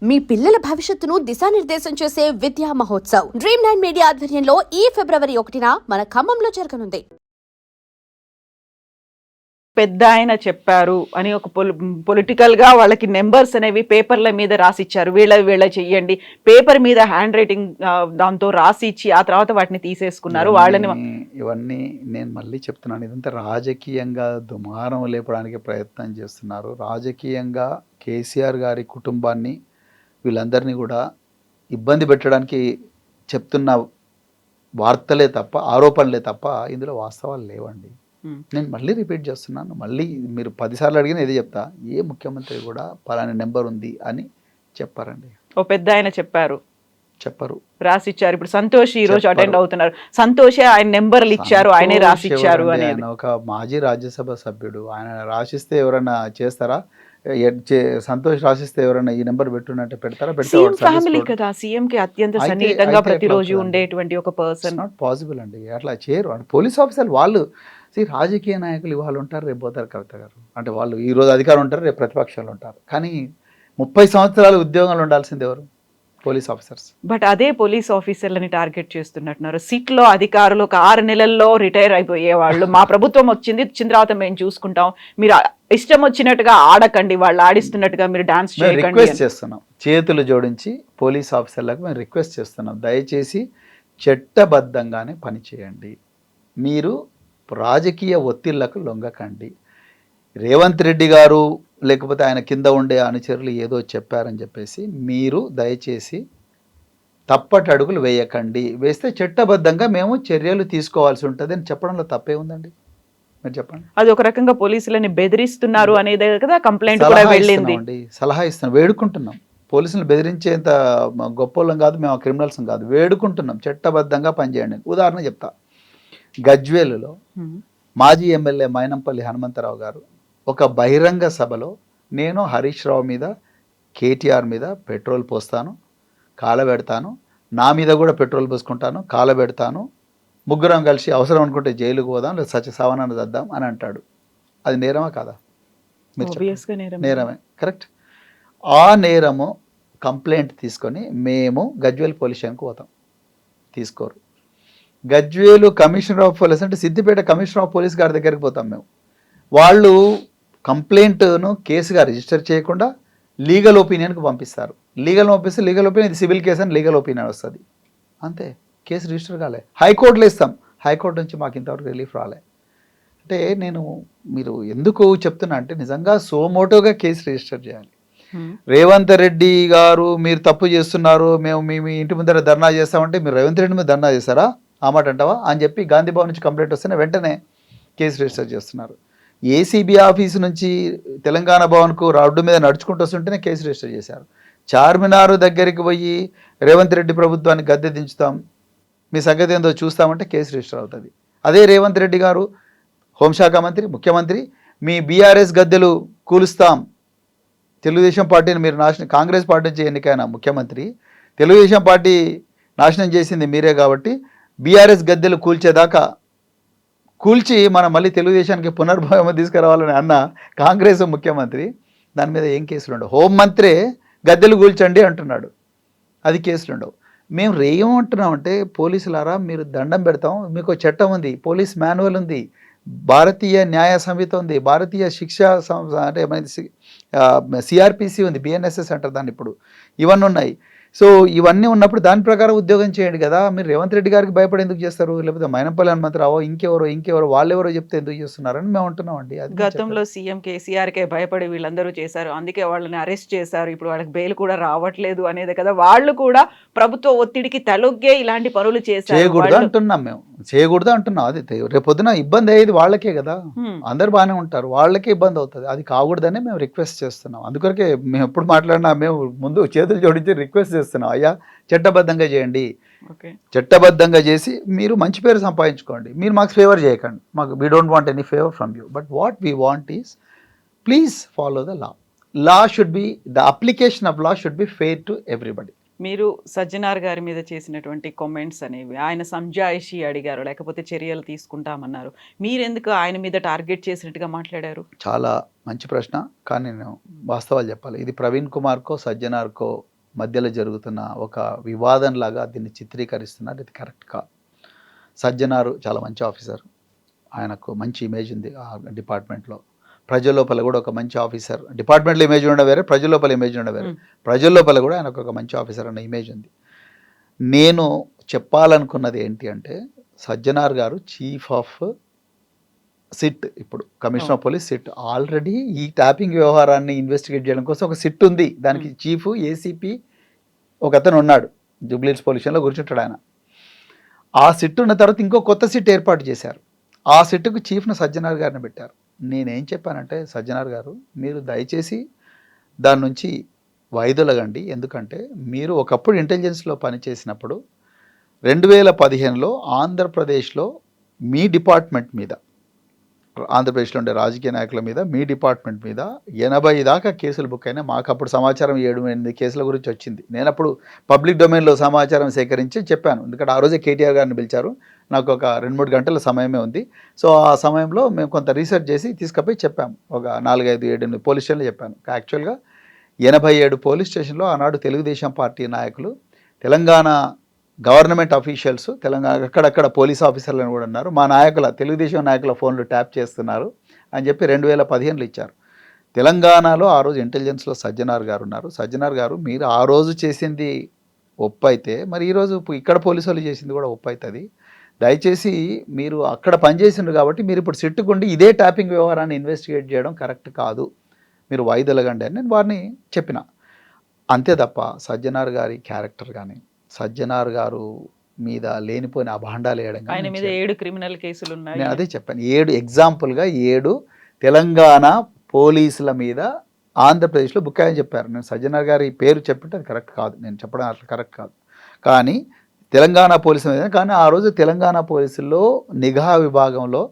మీ పిల్లల భవిష్యత్తును దిశానిర్దేశం చేసే విద్యా మహోత్సవ్ Dream9 మీడియా ఆధ్వర్యంలో ఈ ఫిబ్రవరి 1న మన ఖమ్మంలో జరగనుంది. పెద్ద ఆయన చెప్పారు అని ఒక పొలిటికల్ గా వాళ్ళకి నెంబర్స్ అనేవి పేపర్ల మీద రాసిచ్చారు, వీళ్ళ చెయ్యండి, పేపర్ మీద హ్యాండ్ రైటింగ్ దాంతో రాసి ఇచ్చి ఆ తర్వాత వాటిని తీసేసుకున్నారు. వాళ్ళని ఇవన్నీ నేను మళ్ళీ చెప్తున్నాను, ఇదంతా రాజకీయంగా దుమారం లేపడానికి ప్రయత్నం చేస్తున్నారు. రాజకీయంగా కేసీఆర్ గారి కుటుంబాన్ని వీళ్ళందరినీ కూడా ఇబ్బంది పెట్టడానికి చెప్తున్న వార్తలే తప్ప, ఆరోపణలే తప్ప ఇందులో వాస్తవాలు లేవండి. నేను మళ్ళీ రిపీట్ చేస్తున్నాను, మళ్ళీ మీరు 10 సార్లు అడిగిన ఇది చెప్తా, ఏ ముఖ్యమంత్రి కూడా పలానా నెంబర్ ఉంది అని చెప్పారండి. ఓ పెద్ద ఆయన చెప్పరు, రాసిచ్చారు. ఇప్పుడు సంతోష్ ఈ రోజు అటెండ్ అవుతున్నారు, సంతోషే ఆయన నెంబర్లు ఇచ్చారు, ఆయనే రాసిచ్చారు అనేది. ఒక మాజీ రాజ్యసభ సభ్యుడు, ఆయన రాసిస్తే ఎవరైనా చేస్తారా? సంతోష్ రాసిస్తే ఎవరైనా ఈ నెంబర్ పెట్టున్నట్టు పెడతారా? ఫ్యామిలీ కదా, సీఎం కి అత్యంత సన్నిహితంగా ప్రతిరోజు ఉండేటువంటి ఒక పర్సన్. నాట్ పాసిబుల్ అండి, అట్లా చేయరు. అంటే పోలీస్ ఆఫీసర్లు వాళ్ళు రాజకీయ నాయకులు ఇవాళ ఉంటారు, రేపు పోతారు కవిత గారు. అంటే వాళ్ళు ఈరోజు అధికారం ఉంటారు, రేపు ప్రతిపక్షాలు ఉంటారు. కానీ 30 సంవత్సరాలు ఉద్యోగాలు ఉండాల్సింది ఎవరు? Police officers. బట్ అదే పోలీస్ ఆఫీసర్లని టార్గెట్ చేస్తున్నట్టున్నారు. సిట్లో అధికారులు ఒక 6 నెలల్లో రిటైర్ అయిపోయే వాళ్ళు, మా ప్రభుత్వం వచ్చింది తర్వాత మేము చూసుకుంటాం, మీరు ఇష్టం వచ్చినట్టుగా ఆడకండి, వాళ్ళు ఆడిస్తున్నట్టుగా మీరు డాన్స్ చేయకండి రిక్వెస్ట్ చేస్తున్నాం. చేతులు జోడించి పోలీస్ ఆఫీసర్లకు మేము రిక్వెస్ట్ చేస్తున్నాం, దయచేసి చట్టబద్ధంగానే పనిచేయండి, మీరు రాజకీయ ఒత్తిళ్లకు లొంగకండి. రేవంత్ రెడ్డి గారు లేకపోతే ఆయన కింద ఉండే అనుచరులు ఏదో చెప్పారని చెప్పేసి మీరు దయచేసి తప్పటి అడుగులు వేయకండి, వేస్తే చట్టబద్ధంగా మేము చర్యలు తీసుకోవాల్సి ఉంటుంది అని చెప్పడంలో తప్పే ఉందండి? మీరు చెప్పండి. అది ఒక రకంగా పోలీసులని బెదిరిస్తున్నారు అనేది కదా కంప్లైంట్ కూడా వెళ్ళింది. సలహా ఇస్తున్నాం, వేడుకుంటున్నాం. పోలీసులను బెదిరించేంత గొప్పలం కాదు, మేము క్రిమినల్స్ కాదు, వేడుకుంటున్నాం చట్టబద్ధంగా పనిచేయండి. ఉదాహరణ చెప్తా, గజ్వేలులో మాజీ ఎమ్మెల్యే మైనంపల్లి హనుమంతరావు గారు ఒక బహిరంగ సభలో నేను హరీష్ రావు మీద, కేటీఆర్ మీద పెట్రోల్ పోస్తాను, కాలబెడతాను, నా మీద కూడా పెట్రోల్ పోసుకుంటాను, కాలబెడతాను, ముగ్గురం కలిసి అవసరం అనుకుంటే జైలుకు పోదాం, లేదా సత్య సవనాన్ని చేద్దాం అని అంటాడు. అది నేరమా కాదా? నేరమే, కరెక్ట్. ఆ నేరము కంప్లైంట్ తీసుకొని మేము గజ్వేల్ పోలీస్ స్టేషన్కి పోతాం, తీసుకోరు. గజ్వేలు కమిషనర్ ఆఫ్ పోలీస్ అంటే సిద్దిపేట కమిషనర్ ఆఫ్ పోలీస్ గారి దగ్గరికి పోతాం మేము. వాళ్ళు కంప్లైంట్ను కేసుగా రిజిస్టర్ చేయకుండా లీగల్ ఒపీనియన్కి పంపిస్తారు. లీగల్ పంపిస్తే లీగల్ ఒపీనియన్, ఇది సివిల్ కేసు అని లీగల్ ఒపీనియన్ వస్తుంది, అంతే. కేసు రిజిస్టర్ కాలే, హైకోర్టులో ఇస్తాం, హైకోర్టు నుంచి మాకు ఇంతవరకు రిలీఫ్ రాలే. అంటే నేను మీరు ఎందుకు చెప్తున్నా అంటే, నిజంగా సోమోటోగా కేసు రిజిస్టర్ చేయాలి. రేవంత్ రెడ్డి గారు మీరు తప్పు చేస్తున్నారు, మేము మీ ఇంటి ముందర ధర్నా చేస్తామంటే మీరు రేవంత్ రెడ్డి మీద ధర్నా చేస్తారా, ఆ మాట అంటావా అని చెప్పి గాంధీ భవన్ నుంచి కంప్లైంట్ వస్తేనే వెంటనే కేసు రిజిస్టర్ చేస్తున్నారు. ఏసీబీ ఆఫీసు నుంచి తెలంగాణ భవన్కు రోడ్డు మీద నడుచుకుంటూ వస్తుంటేనే కేసు రిజిస్టర్ చేశారు. చార్మినార్ దగ్గరికి పోయి రేవంత్ రెడ్డి ప్రభుత్వాన్ని గద్దె దించుతాం, మీ సంగతి ఏందో చూస్తామంటే కేసు రిజిస్టర్ అవుతుంది. అదే రేవంత్ రెడ్డి గారు హోంశాఖ మంత్రి, ముఖ్యమంత్రి, మీ బీఆర్ఎస్ గద్దెలు కూలుస్తాం, తెలుగుదేశం పార్టీని మీరు నాశనం, కాంగ్రెస్ పార్టీ నుంచి ఎన్నికైన ముఖ్యమంత్రి, తెలుగుదేశం పార్టీ నాశనం చేసింది మీరే కాబట్టి బీఆర్ఎస్ గద్దెలు కూల్చేదాకా కూల్చి మనం మళ్ళీ తెలుగుదేశానికి పునర్భావం తీసుకురావాలని అన్న కాంగ్రెస్ ముఖ్యమంత్రి, దాని మీద ఏం కేసులు ఉండవు. హోంమంత్రే గద్దెలు కూల్చండి అంటున్నాడు, అది కేసులు ఉండవు. మేము ఏమంటున్నామంటే, పోలీసులారా మీరు దండం పెడతాం, మీకు చట్టం ఉంది, పోలీస్ మాన్యువల్ ఉంది, భారతీయ న్యాయ సంహిత ఉంది, భారతీయ శిక్షా అంటే సిఆర్పిసి ఉంది, బిఎన్ఎస్ఎస్ అంటారు దాన్ని ఇప్పుడు, ఇవన్నీ ఉన్నాయి. సో ఇవన్నీ ఉన్నప్పుడు దాని ప్రకారం ఉద్యోగం చేయండి కదా. మీరు రేవంత్ రెడ్డి గారికి భయపడి ఎందుకు చేస్తారు? లేకపోతే మైనంపల్లి హనుమంతరావు ఇంకెవరో వాళ్ళెవరో చెప్తే ఎందుకు చేస్తున్నారని మేము అంటున్నామండి. అది గతంలో సీఎం కేసీఆర్కే భయపడి వీళ్ళందరూ చేశారు, అందుకే వాళ్ళని అరెస్ట్ చేశారు, ఇప్పుడు వాళ్ళకి బెయిల్ కూడా రావట్లేదు అనేది కదా. వాళ్ళు కూడా ప్రభుత్వ ఒత్తిడికి తలొగ్గే ఇలాంటి పనులు చేయకూడదు అంటున్నాం, మేము చేయకూడదు అంటున్నాం. అది రేపొద్దున ఇబ్బంది అయ్యేది వాళ్ళకే కదా, అందరు బాగానే ఉంటారు, వాళ్ళకే ఇబ్బంది అవుతుంది, అది కాకూడదని మేము రిక్వెస్ట్ చేస్తున్నాం. అందుకొరకే మేము ఎప్పుడు మాట్లాడినా మేము ముందు చేతులు జోడించి రిక్వెస్ట్ చేస్తున్నాం, అయ్యా చట్టబద్ధంగా చేయండి, చట్టబద్ధంగా చేసి మీరు మంచి పేరు సంపాదించుకోండి, మీరు మాకు ఫేవర్ చేయకండి, మాకు we don't want any favour from you, but what we want is please follow the law. Law should be, the application of law should be fair to everybody. మీరు సజ్జనార్ గారి మీద చేసినటువంటి కామెంట్స్ అనేవి, ఆయన సంజాయిషి అడిగారు, లేకపోతే చర్యలు తీసుకుంటామన్నారు, మీరెందుకు ఆయన మీద టార్గెట్ చేసినట్టుగా మాట్లాడారు? చాలా మంచి ప్రశ్న, కానీ నేను వాస్తవాలు చెప్పాలి. ఇది ప్రవీణ్ కుమార్కో సజ్జనార్కో మధ్యలో జరుగుతున్న ఒక వివాదంలాగా దీన్ని చిత్రీకరిస్తున్నారు. ఇది కరెక్ట్ కాదు. సజ్జనారు చాలా మంచి ఆఫీసర్, ఆయనకు మంచి ఇమేజ్ ఉంది ఆ డిపార్ట్మెంట్లో. ప్రజల లోపల కూడా ఒక మంచి ఆఫీసర్, డిపార్ట్మెంట్లో ఇమేజ్ ఉండడం వేరే, ప్రజల లోపల ఇమేజ్ ఉండడం వేరే. ప్రజల లోపల కూడా ఆయనకు ఒక మంచి ఆఫీసర్ అన్న ఇమేజ్ ఉంది. నేను చెప్పాలనుకున్నది ఏంటి అంటే, సజ్జనార్ గారు చీఫ్ ఆఫ్ సిట్, ఇప్పుడు commissioner of police SIT. Already ఈ ట్యాపింగ్ వ్యవహారాన్ని ఇన్వెస్టిగేట్ చేయడం కోసం ఒక సిట్ ఉంది. దానికి చీఫ్ ఏసీపీ ఒక అతను ఉన్నాడు, జూబ్లీహిల్స్ పోలీస్ స్టేషన్లో కూర్చుంటాడు ఆయన. ఆ సిట్ ఉన్న తర్వాత ఇంకో కొత్త సిట్ ఏర్పాటు చేశారు. ఆ సిట్కు చీఫ్ను సజ్జనార్ గారిని పెట్టారు. నేనేం చెప్పానంటే, సజ్జనార్ గారు మీరు దయచేసి దాని నుంచి వైదొలగండి. ఎందుకంటే మీరు ఒకప్పుడు ఇంటెలిజెన్స్లో పనిచేసినప్పుడు 2015లో ఆంధ్రప్రదేశ్లో మీ డిపార్ట్మెంట్ మీద, ఆంధ్రప్రదేశ్లో ఉండే రాజకీయ నాయకుల మీద, మీ డిపార్ట్మెంట్ మీద 80 దాకా కేసులు బుక్ అయినా. మాకు అప్పుడు సమాచారం 7-8 కేసుల గురించి వచ్చింది. నేను అప్పుడు పబ్లిక్ డొమైన్లో సమాచారం సేకరించి చెప్పాను. ఎందుకంటే ఆ రోజే కేటీఆర్ గారిని పిలిచారు, నాకు ఒక 2-3 గంటల సమయమే ఉంది. సో ఆ సమయంలో మేము కొంత రీసెర్చ్ చేసి తీసుకుపోయి చెప్పాము. ఒక 4-5-7-8 పోలీస్ స్టేషన్లు చెప్పాను. యాక్చువల్గా 87 పోలీస్ స్టేషన్లో ఆనాడు తెలుగుదేశం పార్టీ నాయకులు, తెలంగాణ గవర్నమెంట్ అఫీషియల్స్, తెలంగాణ అక్కడక్కడ పోలీస్ ఆఫీసర్లను కూడా ఉన్నారు, మా నాయకుల, తెలుగుదేశం నాయకుల ఫోన్లు ట్యాప్ చేస్తున్నారు అని చెప్పి 2015లో ఇచ్చారు. తెలంగాణలో ఆ రోజు ఇంటెలిజెన్స్లో సజ్జనార్ గారు ఉన్నారు. సజ్జనార్ గారు, మీరు ఆ రోజు చేసింది ఒప్పు అయితే, మరి ఈరోజు ఇక్కడ పోలీసు వాళ్ళు చేసింది కూడా ఒప్పు అవుతుంది. దయచేసి మీరు అక్కడ పనిచేసిండ్రు కాబట్టి మీరు ఇప్పుడు సిట్టుకుండి ఇదే ట్యాపింగ్ వ్యవహారాన్ని ఇన్వెస్టిగేట్ చేయడం కరెక్ట్ కాదు, మీరు వాయిదొలగండి అని నేను వారిని చెప్పిన. అంతే తప్ప సజ్జనార్ గారి క్యారెక్టర్ కానీ, సజ్జనార్ గారు మీద లేనిపోయిన అభాండాలు వేయడం, ఆయన మీద 7 క్రిమినల్ కేసులు ఉన్నాయి. నేను అదే చెప్పాను. 7 ఎగ్జాంపుల్గా 7 తెలంగాణ పోలీసుల మీద ఆంధ్రప్రదేశ్లో బుక్ అయ్యని చెప్పారు. నేను సజ్జనార్ గారి పేరు చెప్పింటే అది కరెక్ట్ కాదు, నేను చెప్పడం అట్లా కరెక్ట్ కాదు. కానీ తెలంగాణ పోలీసుల మీద, కానీ ఆ రోజు తెలంగాణ పోలీసుల్లో నిఘా విభాగంలో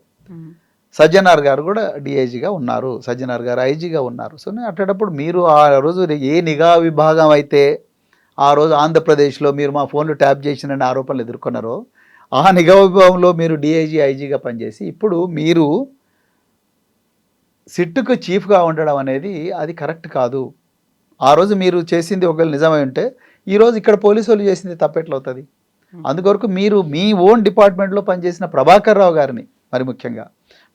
సజ్జనార్ గారు కూడా డిఐజీగా ఉన్నారు, సజ్జనార్ గారు ఐజీగా ఉన్నారు. సో నేను అట్టేటప్పుడు మీరు ఆ రోజు ఏ నిఘా విభాగం అయితే ఆ రోజు ఆంధ్రప్రదేశ్లో మీరు మా ఫోన్లు ట్యాప్ చేసినని ఆరోపణలు ఎదుర్కొన్నారో, ఆ నిఘా విభాగంలో మీరు డిఐజీ ఐజీగా పనిచేసి ఇప్పుడు మీరు సిట్టుకు చీఫ్గా ఉండడం అనేది అది కరెక్ట్ కాదు. ఆ రోజు మీరు చేసింది ఒకవేళ నిజమై ఉంటే ఈరోజు ఇక్కడ పోలీసు వాళ్ళు చేసింది తప్పెట్లవుతుంది. అందుకొరకు మీరు మీ ఓన్ డిపార్ట్మెంట్లో పనిచేసిన ప్రభాకర్ రావు గారిని, మరి ముఖ్యంగా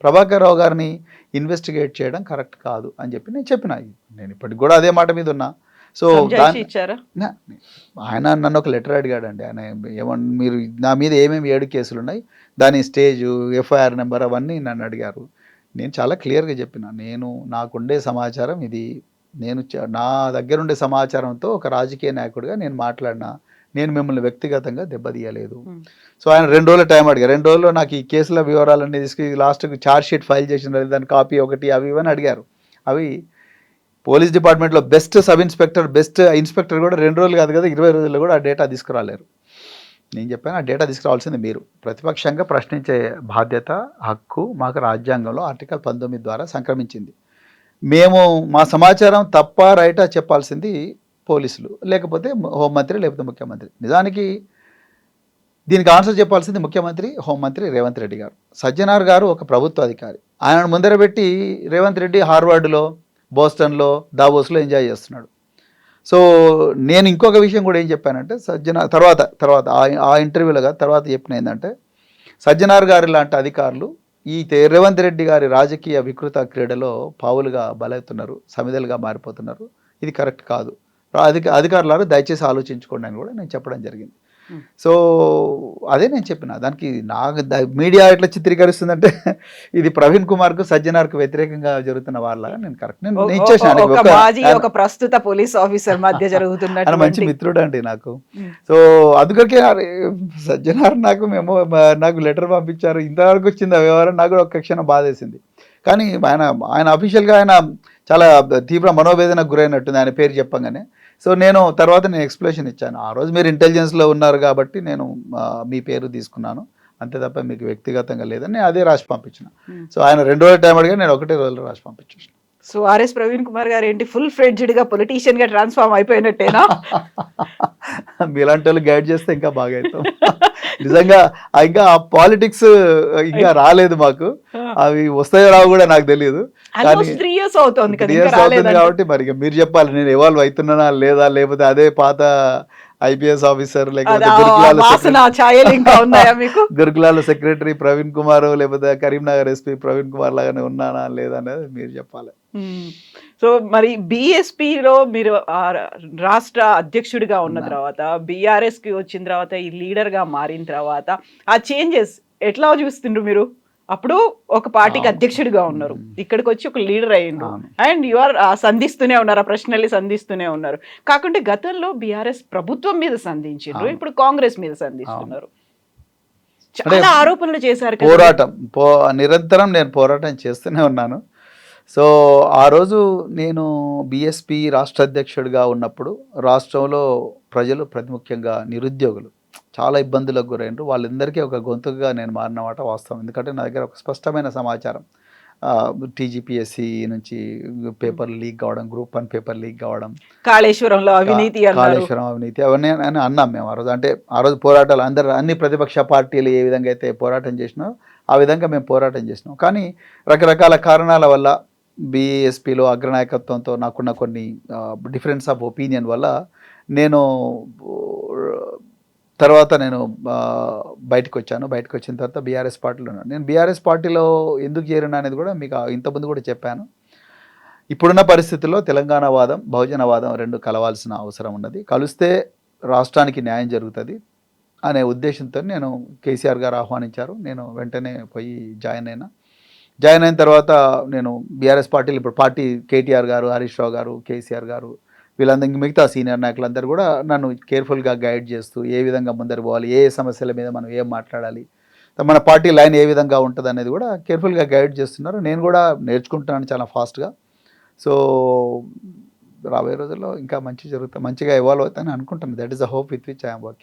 ప్రభాకర్ రావు గారిని ఇన్వెస్టిగేట్ చేయడం కరెక్ట్ కాదు అని చెప్పి నేను చెప్పిన. నేను ఇప్పటికి కూడా అదే మాట మీద ఉన్నా. సో ఆయన నన్ను ఒక లెటర్ అడిగాడండి. ఆయన ఏమన్నా మీరు నా మీద ఏమేమి 7 కేసులు ఉన్నాయి, దాని స్టేజు, ఎఫ్ఐఆర్ నెంబర్ అవన్నీ నన్ను అడిగారు. నేను చాలా క్లియర్గా చెప్పిన, నాకుండే సమాచారం ఇది, నా దగ్గర ఉండే సమాచారంతో ఒక రాజకీయ నాయకుడిగా నేను మాట్లాడినా, నేను మిమ్మల్ని వ్యక్తిగతంగా దెబ్బతీయలేదు. సో ఆయన 2 రోజుల టైం అడిగారు. 2 రోజుల్లో నాకు ఈ కేసుల వివరాలన్నీ తీసుకుని లాస్ట్కి ఛార్జ్ షీట్ ఫైల్ చేసిన దాని కాపీ ఒకటి అవి ఇవన్నీ అడిగారు. అవి పోలీస్ డిపార్ట్మెంట్లో best sub inspector, best inspector కూడా 2 రోజులు కాదు కదా, 20 రోజుల్లో కూడా ఆ డేటా తీసుకురాలేరు. నేను చెప్పాను, ఆ డేటా తీసుకురావాల్సింది మీరు. ప్రతిపక్షంగా ప్రశ్నించే బాధ్యత, హక్కు మాకు రాజ్యాంగంలో ఆర్టికల్ 19 ద్వారా సంక్రమించింది. మేము మా సమాచారం తప్ప రైటా చెప్పాల్సింది పోలీసులు, లేకపోతే హోంమంత్రి, లేకపోతే ముఖ్యమంత్రి. నిజానికి దీనికి ఆన్సర్ చెప్పాల్సింది ముఖ్యమంత్రి, హోంమంత్రి రేవంత్ రెడ్డి గారు. సజ్జనార్ గారు ఒక ప్రభుత్వ అధికారి. ఆయనను ముందర పెట్టి రేవంత్ రెడ్డి హార్వర్డ్లో, బోస్టన్లో, దావోస్లో ఎంజాయ్ చేస్తున్నాడు. సో నేను ఇంకొక విషయం కూడా ఏం చెప్పానంటే, తర్వాత ఆ ఇంటర్వ్యూలో తర్వాత చెప్పిన ఏంటంటే, సజ్జనార్ గారి లాంటి అధికారులు ఈ రేవంత్ రెడ్డి గారి రాజకీయ వికృత క్రీడలో పావులుగా బలవుతున్నారు, సమిదలుగా మారిపోతున్నారు. ఇది కరెక్ట్ కాదు. అధికారులారు దయచేసి ఆలోచించుకోండి అని కూడా నేను చెప్పడం జరిగింది. సో అదే నేను చెప్పిన. దానికి మీడియా ఎట్లా చిత్రీకరిస్తుందంటే ఇది ప్రవీణ్ కుమార్కు, సజ్జనార్కు వ్యతిరేకంగా జరుగుతున్న వాళ్ళగా నేను కరెక్ట్ నేను ఇచ్చేసాను. ఒక ప్రస్తుత పోలీస్ ఆఫీసర్ మధ్య జరుగుతున్న ఆయన మంచి మిత్రుడు అండి నాకు. సో అందుకొకే సజ్జనార్ నాకు లెటర్ పంపించారు, ఇంతవరకు వచ్చింది ఆ వ్యవహారం. నాకు కూడా ఒక క్షణం బాధేసింది. కానీ ఆయన అఫీషియల్గా ఆయన చాలా తీవ్ర మనోవేదనకు గురైనట్టుంది ఆయన పేరు చెప్పంగానే. సో నేను ఎక్స్ప్లెనేషన్ ఇచ్చాను. ఆ రోజు మీరు ఇంటెలిజెన్స్లో ఉన్నారు కాబట్టి నేను మీ పేరు తీసుకున్నాను, అంతే తప్ప మీకు వ్యక్తిగతంగా లేదని అదే రాసి పంపించిన. సో ఆయన 2 రోజుల టైం అడిగా, నేను 1 రోజులో రాసి పంపించాను. సో ఆర్ఎస్ ప్రవీణ్ కుమార్ గారు ఏంటి ఫుల్ ఫ్లెడ్జ్డ్ గా పొలిటీషియన్ గా ట్రాన్స్ఫార్మ్ అయిపోయినట్టేనా? మీలాంటి వాళ్ళు గైడ్ చేస్తే ఇంకా బాగా అవుతాం. నిజంగా ఇంకా ఆ పాలిటిక్స్ ఇంకా రాలేదు మాకు, అవి వస్తాయో రావు కూడా నాకు తెలియదు. ఆల్మోస్ట్ 3 years అవుతోంది కదా, ఇంకా అవుతుంది రాలేదంటే. కాబట్టి మరి ఇక మీరు చెప్పాలి నేను ఎవాల్వ్ అవుతున్నానా లేదా, లేకపోతే అదే పాత ఐపీఎస్ ఆఫీసర్ లేకపోతే వాసన ఛాయలు ఇంకా ఉన్నాయా మీకు? గురుకులాల సెక్రటరీ ప్రవీణ్ కుమార్ లేకపోతే కరీంనగర్ ఎస్పీ ప్రవీణ్ కుమార్ లాగానే ఉన్నానా లేదా అనేది మీరు చెప్పాలి. సో మరి బీఎస్పీలో మీరు రాష్ట్ర అధ్యక్షుడిగా ఉన్న తర్వాత, బీఆర్ఎస్ కి వచ్చిన తర్వాత, ఈ లీడర్ గా మారిన తర్వాత ఆ చేంజెస్ ఎట్లా చూస్తుండ్రు మీరు? అప్పుడు ఒక పార్టీకి అధ్యక్షుడిగా ఉన్నారు, ఇక్కడికి వచ్చి ఒక లీడర్ అయ్యిండ్రు, అండ్ యు ఆర్ సంధిస్తూనే ఉన్నారు, ఆ ప్రశ్నల్ని సంధిస్తూనే ఉన్నారు. కాకుంటే గతంలో బీఆర్ఎస్ ప్రభుత్వం మీద సంధించిండ్రు, ఇప్పుడు కాంగ్రెస్ మీద సంధిస్తున్నారు. చాలా ఆరోపణలు చేశారు కదా. పోరాటం నిరంతరం నేను పోరాటం చేస్తూనే ఉన్నాను. సో ఆ రోజు నేను బీఎస్పీ రాష్ట్ర అధ్యక్షుడిగా ఉన్నప్పుడు రాష్ట్రంలో ప్రజలు, ప్రతి ముఖ్యంగా నిరుద్యోగులు చాలా ఇబ్బందులకు గురైనరు. వాళ్ళందరికీ ఒక గొంతుగా నేను మారినమాట వాస్తవం. ఎందుకంటే నా దగ్గర ఒక స్పష్టమైన సమాచారం, టీజీపీఎస్సీ నుంచి పేపర్ లీక్ కావడం, గ్రూప్ 1 పేపర్ లీక్ కావడం, కాళేశ్వరంలో అవినీతి అవన్నీ అని అన్నాం మేము ఆ రోజు. అంటే ఆ రోజు పోరాటాలు అన్ని ప్రతిపక్ష పార్టీలు ఏ విధంగా అయితే పోరాటం చేసినాయో ఆ విధంగా మేము పోరాటం చేసినాం. కానీ రకరకాల కారణాల వల్ల బీఎస్పీలో అగ్రనాయకత్వంతో నాకున్న కొన్ని డిఫరెన్స్ ఆఫ్ ఒపీనియన్ వల్ల నేను బయటకు వచ్చాను. బయటకు వచ్చిన తర్వాత బీఆర్ఎస్ పార్టీలో ఉన్నాను. నేను బీఆర్ఎస్ పార్టీలో ఎందుకు చేరిన అనేది కూడా మీకు ఇంతకుముందు కూడా చెప్పాను. ఇప్పుడున్న పరిస్థితుల్లో తెలంగాణ వాదం, బహుజన వాదం రెండు కలవాల్సిన అవసరం ఉన్నది. కలిస్తే రాష్ట్రానికి న్యాయం జరుగుతుంది అనే ఉద్దేశంతో నేను కేసీఆర్ గారు ఆహ్వానించారు. నేను వెంటనే పోయి జాయిన్ అయిన తర్వాత నేను బీఆర్ఎస్ పార్టీలు, ఇప్పుడు పార్టీ కేటీఆర్ గారు, హరీష్ రావు గారు, కేసీఆర్ గారు, వీళ్ళందరికీ మిగతా సీనియర్ నాయకులందరూ కూడా నన్ను కేర్ఫుల్గా గైడ్ చేస్తూ ఏ విధంగా ముందరు పోవాలి, ఏ సమస్యల మీద మనం ఏం మాట్లాడాలి, మన పార్టీ లైన్ ఏ విధంగా ఉంటుంది అనేది కూడా కేర్ఫుల్గా గైడ్ చేస్తున్నారు. నేను కూడా నేర్చుకుంటున్నాను చాలా ఫాస్ట్గా. సో రాబోయే రోజుల్లో ఇంకా మంచిగా ఎవాల్వ్ అవుతాయని అనుకుంటాను. That is the hope with which I'm working.